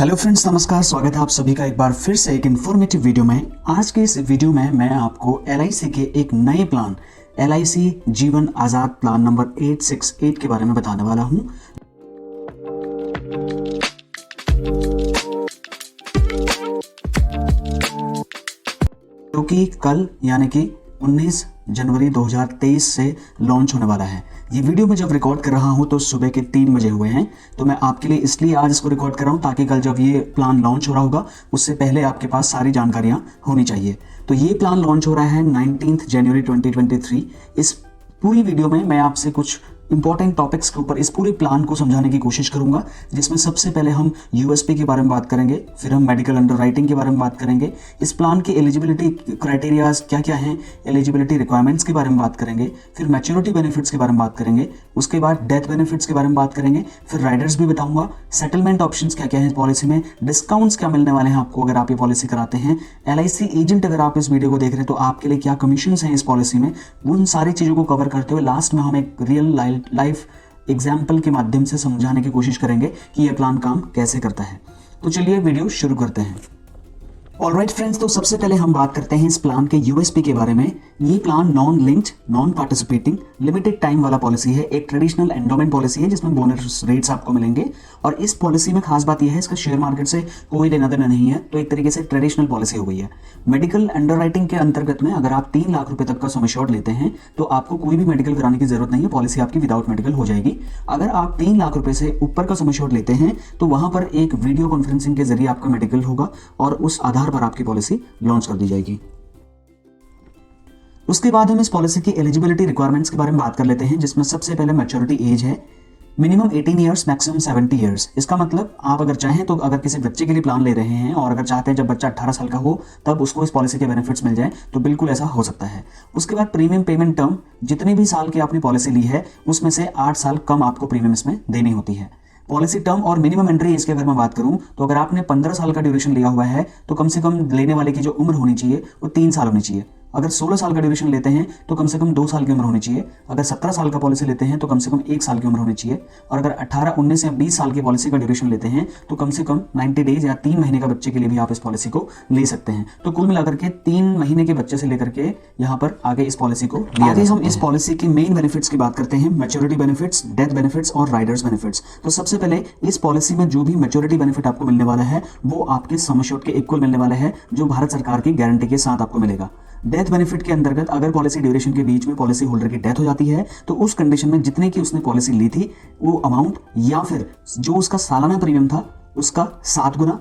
Hello friends, नमस्कार। स्वागत है आप सभी का एक बार फिर से एक इन्फॉर्मेटिव वीडियो में। आज के इस वीडियो में मैं आपको LIC के एक नए प्लान LIC जीवन आजाद प्लान नंबर 868 के बारे में बताने वाला हूं, जो कि कल यानी कि 19 जनवरी 2023 से लॉन्च होने वाला है। ये वीडियो मैं जब रिकॉर्ड कर रहा हूं तो सुबह के 3 बजे हुए हैं, तो मैं आपके लिए इसलिए आज इसको रिकॉर्ड कर रहा हूं ताकि कल जब ये प्लान लॉन्च हो रहा होगा उससे पहले आपके पास सारी जानकारियां होनी चाहिए। तो ये प्लान लॉन्च हो रहा है 19 जनवरी 2023। इस पूरी वीडियो में मैं आपसे कुछ इंपॉर्टेंट टॉपिक्स के ऊपर इस पूरे प्लान को समझाने की कोशिश करूंगा, जिसमें सबसे पहले हम यूएसपी के बारे में बात करेंगे, फिर हम मेडिकल अंडरराइटिंग के बारे में बात करेंगे, इस प्लान के एलिजिबिलिटी क्राइटेरियाज क्या क्या हैं, एलिजिबिलिटी रिक्वायरमेंट्स के बारे में बात करेंगे, फिर मैच्योरिटी बेनिफिट्स के बारे में बात करेंगे, उसके बाद डेथ बेनिफिट्स के बारे में बात करेंगे, फिर राइडर्स भी बताऊंगा, सेटलमेंट ऑप्शंस क्या क्या है पॉलिसी में, डिस्काउंट्स क्या मिलने वाले हैं आपको अगर आप ये पॉलिसी कराते हैं, LIC एजेंट अगर आप इस वीडियो को देख रहे हैं तो आपके लिए क्या कमीशन हैं इस पॉलिसी में, उन सारी चीज़ों को कवर करते हुए लास्ट में हम एक रियल लाइफ एग्जाम्पल के माध्यम से समझाने की कोशिश करेंगे कि यह प्लान काम कैसे करता है। तो चलिए वीडियो शुरू करते हैं। ऑलराइट फ्रेंड्स, तो सबसे पहले हम बात करते हैं इस प्लान के यूएसपी के बारे में। ये plan non linked, non participating, limited time वाला पॉलिसी है। एक ट्रेडिशनल एंडोमेंट पॉलिसी है जिसमें बोनस रेट्स आपको मिलेंगे, और इस पॉलिसी में खास बात यह है इसका शेयर मार्केट से कोई लेना देना नहीं है, तो एक तरीके से ट्रेडिशनल पॉलिसी हो गई है। मेडिकल अंडरराइटिंग के अंतर्गत में अगर आप 3 लाख रुपए तक का सम एश्योर्ड लेते हैं तो आपको कोई भी मेडिकल कराने की जरूरत नहीं है, पॉलिसी आपकी विदाउट मेडिकल हो जाएगी। अगर आप 3 लाख रुपए से ऊपर का सम एश्योर्ड लेते हैं तो वहां पर एक वीडियो कॉन्फ्रेंसिंग के जरिए आपका मेडिकल होगा और उस आधार पर आपकी पॉलिसी लॉन्च कर दी जाएगी। उसके बाद हम इस पॉलिसी की एलिजिबिलिटी रिक्वायरमेंट्स के बारे में बात कर लेते हैं, जिसमें सबसे पहले मैच्योरिटी एज है मिनिमम 18 ईयर्स, मैक्सिमम 70 ईयर्स। इसका मतलब आप अगर चाहें तो अगर किसी बच्चे के लिए प्लान ले रहे हैं और अगर चाहते हैं जब बच्चा 18 साल का हो तब उसको इस पॉलिसी के बेनिफिट्स मिल जाए तो बिल्कुल ऐसा हो सकता है। उसके बाद प्रीमियम पेमेंट टर्म, जितने भी साल की आपने पॉलिसी ली है उसमें से 8 साल कम आपको प्रीमियम इसमें देनी होती है। पॉलिसी टर्म और मिनिमम एंट्री एज की अगर मैं बात करूं तो अगर आपने 15 साल का ड्यूरेशन लिया हुआ है तो कम से कम लेने वाले की जो उम्र होनी चाहिए वो 3 साल होनी चाहिए। अगर 16 साल का ड्यूरेशन लेते हैं तो कम से कम 2 साल की उम्र होनी चाहिए। अगर 17 साल का पॉलिसी लेते हैं तो कम से कम 1 साल की उम्र होनी चाहिए। और अगर 18, 19 या 20 साल की पॉलिसी का ड्यूरेशन लेते हैं तो कम से कम 90 डेज या 3 महीने का बच्चे के लिए भी आप इस पॉलिसी को ले सकते हैं। तो कुल मिलाकर के 3 महीने के बच्चे से लेकर के यहाँ पर आगे इस पॉलिसी को लिया जाए। हम इस पॉलिसी की मेन बेनिफिट्स की बात करते हैं, मैच्योरिटी बेनिफिट्स, डेथ बेनिफिट्स और राइडर्स बेनिफिट्स। तो सबसे पहले इस पॉलिसी में जो भी मैच्योरिटी बेनिफिट आपको मिलने वाला है वो आपके सम एश्योर्ड के इक्वल मिलने वाला है, जो भारत सरकार की गारंटी के साथ आपको मिलेगा। डेथ बेनिफिट के अंतर्गत अगर पॉलिसी ड्यूरेशन के बीच में पॉलिसी होल्डर की डेथ हो जाती है तो उस कंडीशन में जितने की उसने पॉलिसी ली थी वो अमाउंट या फिर जो उसका सालाना प्रीमियम था उसका 7 गुना,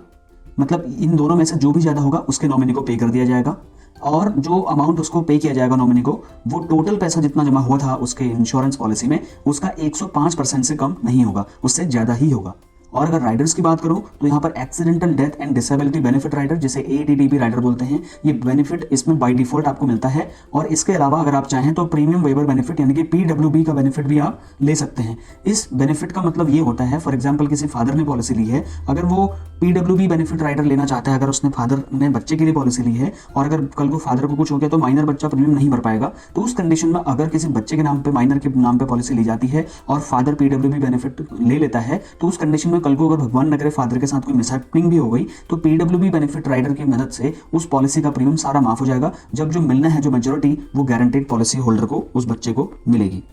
मतलब इन दोनों में से जो भी ज्यादा होगा उसके नॉमिनी को पे कर दिया जाएगा, और जो अमाउंट उसको पे किया जाएगा नॉमिनी को वो टोटल पैसा जितना जमा हुआ था उसके इंश्योरेंस पॉलिसी में उसका 105% से कम नहीं होगा, उससे ज्यादा ही होगा। और अगर राइडर्स की बात करूं तो यहाँ पर accidental death and disability benefit rider, जिसे ADDB राइडर बोलते हैं, ये बेनिफिट इसमें बाय डिफॉल्ट आपको मिलता है। और इसके अलावा अगर आप चाहें तो प्रीमियम वेवर बेनिफिट यानी कि PWB का बेनिफिट भी आप ले सकते हैं। इस बेनिफिट का मतलब ये होता है, फॉर एग्जाम्पल किसी फादर ने पॉलिसी ली है, अगर वो PWB बेनिफिट राइडर लेना चाहता है, अगर उसने फादर ने बच्चे के लिए पॉलिसी ली है और अगर कल को फादर को कुछ हो गया तो माइनर बच्चा प्रीमियम नहीं भर पाएगा, तो उस कंडीशन में अगर किसी बच्चे के नाम पे, माइनर के नाम पे पॉलिसी ली जाती है और फादर PWB बेनिफिट ले लेता है तो उस कंडीशन में कल को अगर भगवान अगर फादर के साथ कोई मिसहैपनिंग भी हो गई तो PWB बेनिफिट राइडर की मदद से उस पॉलिसी का प्रीमियम सारा माफ हो जाएगा, जब जो मिलना है जो मेजॉरिटी वो गारंटेड पॉलिसी होल्डर को, उस बच्चे को मिलेगी।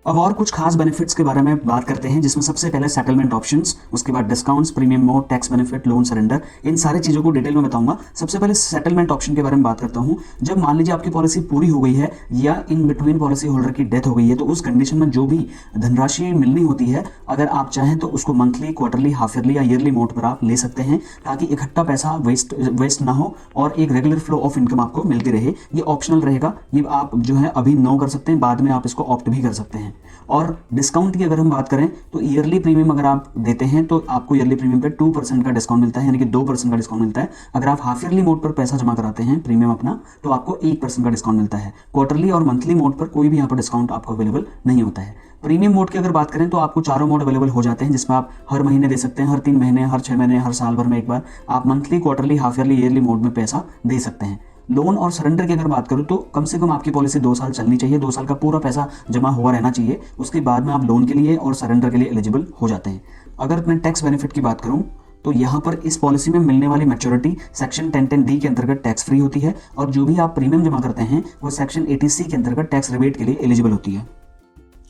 अब और कुछ खास बेनिफिट्स के बारे में बात करते हैं, जिसमें सबसे पहले सेटलमेंट ऑप्शंस, उसके बाद discounts, premium mode, tax benefit, loan surrender, इन सारी चीजों को डिटेल में बताऊंगा। सबसे पहले सेटलमेंट ऑप्शन के बारे में बात करता हूं। जब मान लीजिए आपकी पॉलिसी पूरी हो गई है या इन बिटवीन पॉलिसी होल्डर की डेथ हो गई है तो उस कंडीशन में जो भी धनराशि मिलनी होती है अगर आप चाहें तो उसको मंथली, क्वार्टरली, हाफ ईयरली या ईयरली मोड पर आप ले सकते हैं, ताकि इकट्ठा पैसा वेस्ट ना हो और एक रेगुलर फ्लो ऑफ इनकम आपको मिलती रहे। ये ऑप्शनल रहेगा, ये आप जो है अभी नो कर सकते हैं, बाद में आप इसको ऑप्ट भी कर सकते हैं। और डिस्काउंट की अगर हम बात करें तो ईयरली प्रीमियम अगर आप देते हैं तो आपको ईयरली प्रीमियम पे 2% का डिस्काउंट मिलता है, यानी कि 2% का डिस्काउंट मिलता है। अगर आप हाफ ईयरली मोड पर पैसा जमा कराते हैं प्रीमियम अपना तो आपको 1% का डिस्काउंट मिलता है। क्वार्टरली और मंथली मोड पर कोई भी यहाँ पर डिस्काउंट आपको अवेलेबल नहीं होता है। प्रीमियम मोड की अगर बात करें तो आपको चारों मोड अवेलेबल हो जाते हैं, जिसमें आप हर महीने दे सकते हैं, हर 3 महीने, हर 6 महीने, हर साल भर में एक बार आप monthly, quarterly, half yearly, yearly mode में पैसा दे सकते हैं। लोन और सरेंडर की अगर बात करूं तो कम से कम आपकी पॉलिसी 2 साल चलनी चाहिए, 2 साल का पूरा पैसा जमा हुआ रहना चाहिए, उसके बाद में आप लोन के लिए और सरेंडर के लिए एलिजिबल हो जाते हैं। अगर मैं टैक्स बेनिफिट की बात करूं तो यहाँ पर इस पॉलिसी में मिलने वाली मैच्योरिटी सेक्शन 1010D के अंतर्गत टैक्स फ्री होती है और जो भी आप प्रीमियम जमा करते हैं वो सेक्शन 80C के अंतर्गत टैक्स रिबेट के लिए एलिजिबल होती है।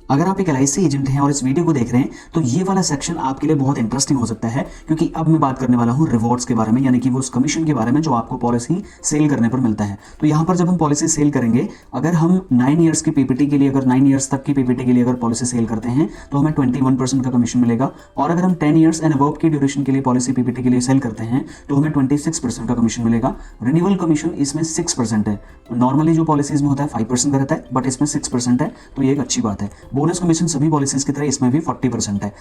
अगर आप एक LIC एजेंट हैं और इस वीडियो को देख रहे हैं तो ये वाला सेक्शन आपके लिए बहुत इंटरेस्टिंग हो सकता है, क्योंकि अब मैं बात करने वाला हूँ रिवॉर्ड्स के बारे में, यानी कि वो उस कमीशन के बारे में जो आपको पॉलिसी सेल करने पर मिलता है। तो यहाँ पर जब हम पॉलिसी सेल करेंगे, अगर हम 9 ईयर्स की PPT के लिए, अगर 9 ईयर्स तक की PPT के लिए अगर पॉलिसी सेल करते हैं तो हमें 21% का कमीशन मिलेगा, और अगर हम 10 ईयर्स एंड अबव की ड्यूरेशन के लिए पॉलिसी PPT के लिए सेल करते हैं तो हमें 26% का कमीशन मिलेगा। रिन्यूअल कमीशन इसमें 6% है। नॉर्मली जो पॉलिसीज में होता है 5% का रहता है, बट इसमें 6% है, तो ये एक अच्छी बात है। बोनस कमीशन सभी पॉलिसीज की तरह इसमें भी 40% है।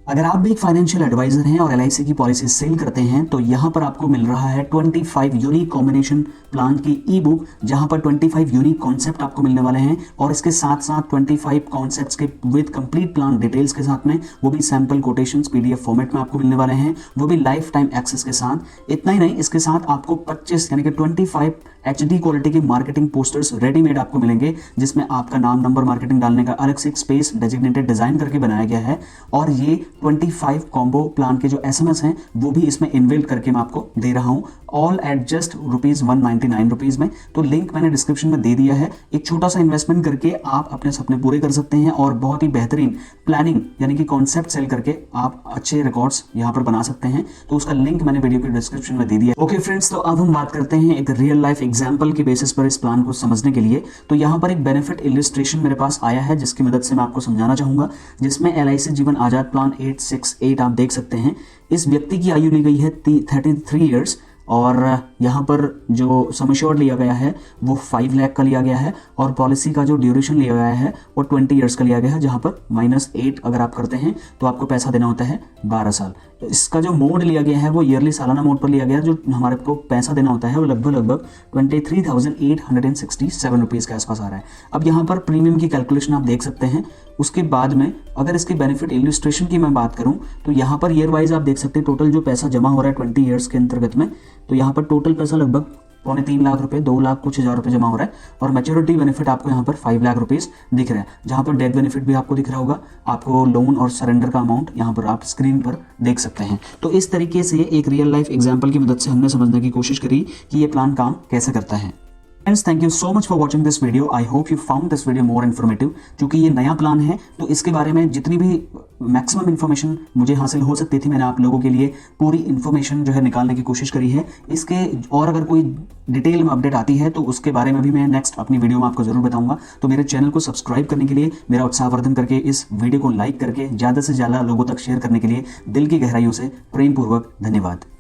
अगर आप भी एक फाइनेंशियल एडवाइजर हैं और LIC की पॉलिसी सेल करते हैं तो यहाँ पर आपको मिल रहा है 25 यूनिक कॉम्बिनेशन प्लान की ई बुक, जहाँ पर 25 यूनिक कॉन्सेप्ट आपको मिलने वाले हैं, और इसके साथ साथ 25 कॉन्सेप्ट्स के विद कंप्लीट प्लान डिटेल्स के साथ में, वो भी सैम्पल कोटेशंस PDF फॉर्मेट में आपको मिलने वाले हैं, वो भी लाइफ टाइम एक्सेस के साथ। इतना ही नहीं, इसके साथ आपको 25 यानी कि 25 HD क्वालिटी की मार्केटिंग पोस्टर्स रेडीमेड आपको मिलेंगे, जिसमें आपका नाम नंबर मार्केटिंग डालने का अलग से एक स्पेस डेजिग्नेटेड डिजाइन करके बनाया गया है, और ये 25 कॉम्बो प्लान के जो SMS हैं वो भी इसमें इनबिल्ट करके मैं आपको दे रहा हूं, ऑल एट जस्ट ₹199 में। तो लिंक मैंने डिस्क्रिप्शन में दे दिया है। एक छोटा सा इन्वेस्टमेंट करके आप अपने सपने पूरे कर सकते हैं और बहुत ही बेहतरीन प्लानिंग यानी कि कॉन्सेप्ट सेल करके आप अच्छे रिकॉर्ड्स यहां पर बना सकते हैं। तो उसका लिंक मैंने वीडियो के डिस्क्रिप्शन में दे दिया है। ओके फ्रेंड्स, तो अब हम बात करते हैं एक रियल लाइफ एग्जाम्पल के बेसिस पर इस प्लान को समझने के लिए। तो यहाँ पर एक बेनिफिट इलिस्ट्रेशन मेरे पास आया है जिसकी मदद से मैं आपको समझाना चाहूंगा, जिसमें LIC जीवन आजाद प्लान 868 आप देख सकते हैं। इस व्यक्ति की आयु ली गई है 33 ईयर्स, और यहाँ पर जो सम एश्योर्ड लिया गया है वो 5 लाख का लिया गया है, और पॉलिसी का जो ड्यूरेशन लिया गया है वो 20 ईयर्स का लिया गया है, जहाँ पर -8 अगर आप करते हैं तो आपको पैसा देना होता है 12 साल। तो इसका जो मोड लिया गया है वो ईयरली सालाना मोड पर लिया गया है, जो हमारे को पैसा देना होता है वो लगभग 23,867 रुपीज़ के आसपास आ रहा है। अब यहाँ पर प्रीमियम की कैलकुलेशन आप देख सकते हैं। उसके बाद में अगर इसकी बेनिफिट इलिस्ट्रेशन की मैं बात करूं तो यहाँ पर ईयर वाइज आप देख सकते हैं टोटल जो पैसा जमा हो रहा है 20 ईयर्स के अंतर्गत में, तो यहाँ पर टोटल पैसा लगभग 2.25 लाख रुपए, 2 लाख कुछ हज़ार रुपए जमा हो रहा है, और मैच्योरिटी बेनिफिट आपको यहाँ पर 5 लाख रुपीस दिख रहा है, जहाँ पर डेथ बेनिफिट भी आपको दिख रहा होगा। आपको लोन और सरेंडर का अमाउंट यहाँ पर आप स्क्रीन पर देख सकते हैं। तो इस तरीके से एक रियल लाइफ एग्जाम्पल की मदद से हमने समझने की कोशिश करी कि ये प्लान काम कैसे करता है। Friends, thank you so much for watching this video. I hope you found this video more informative. क्योंकि ये नया प्लान है तो इसके बारे में जितनी भी मैक्सिमम इन्फॉर्मेशन मुझे हासिल हो सकती थी मैंने आप लोगों के लिए पूरी इन्फॉर्मेशन जो है निकालने की कोशिश करी है। इसके और अगर कोई डिटेल में अपडेट आती है तो उसके बारे में भी मैं नेक्स्ट अपनी वीडियो में आपको जरूर बताऊंगा। तो मेरे चैनल को सब्सक्राइब करने के लिए, मेरा उत्साहवर्धन करके इस वीडियो को लाइक करके ज़्यादा से ज़्यादा लोगों तक शेयर करने के लिए दिल की गहराइयों से प्रेम पूर्वक धन्यवाद।